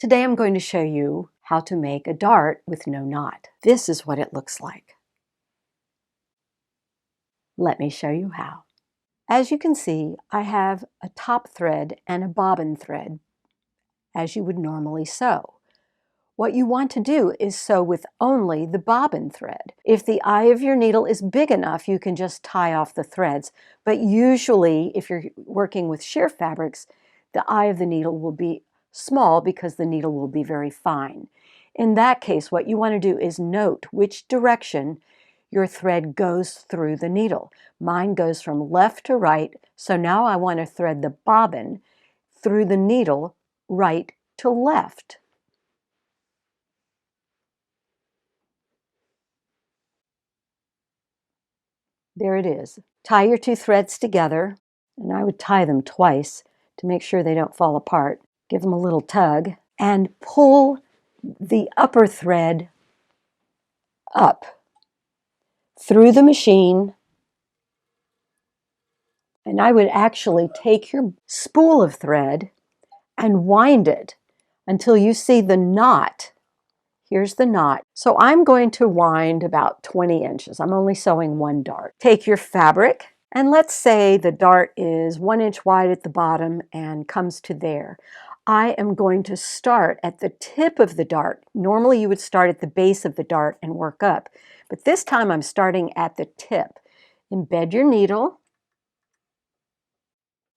Today I'm going to show you how to make a dart with no knot. This is what it looks like. Let me show you how. As you can see, I have a top thread and a bobbin thread, as you would normally sew. What you want to do is sew with only the bobbin thread. If the eye of your needle is big enough, you can just tie off the threads. But usually, if you're working with sheer fabrics, the eye of the needle will be small because the needle will be very fine. In that case, what you want to do is note which direction your thread goes through the needle. Mine goes from left to right, so now I want to thread the bobbin through the needle right to left. There it is. Tie your two threads together, and I would tie them twice to make sure they don't fall apart. Give them a little tug and pull the upper thread up through the machine. And I would actually take your spool of thread and wind it until you see the knot. Here's the knot. So I'm going to wind about 20 inches. I'm only sewing one dart. Take your fabric, and let's say the dart is 1 inch wide at the bottom and comes to there. I am going to start at the tip of the dart. Normally you would start at the base of the dart and work up, but this time I'm starting at the tip. Embed your needle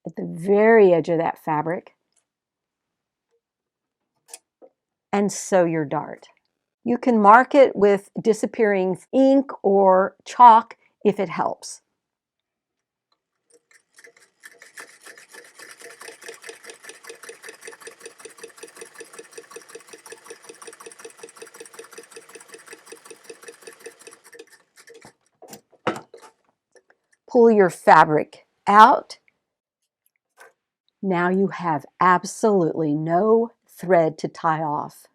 at the very edge of that fabric and sew your dart. You can mark it with disappearing ink or chalk if it helps. Pull your fabric out. Now you have absolutely no thread to tie off.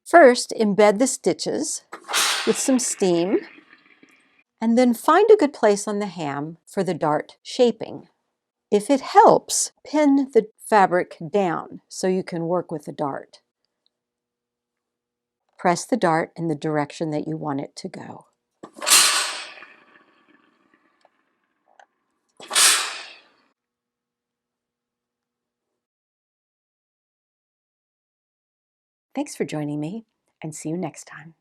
First, embed the stitches with some steam, and then find a good place on the ham for the dart shaping. If it helps, pin the fabric down so you can work with the dart. Press the dart in the direction that you want it to go. Thanks for joining me, and see you next time.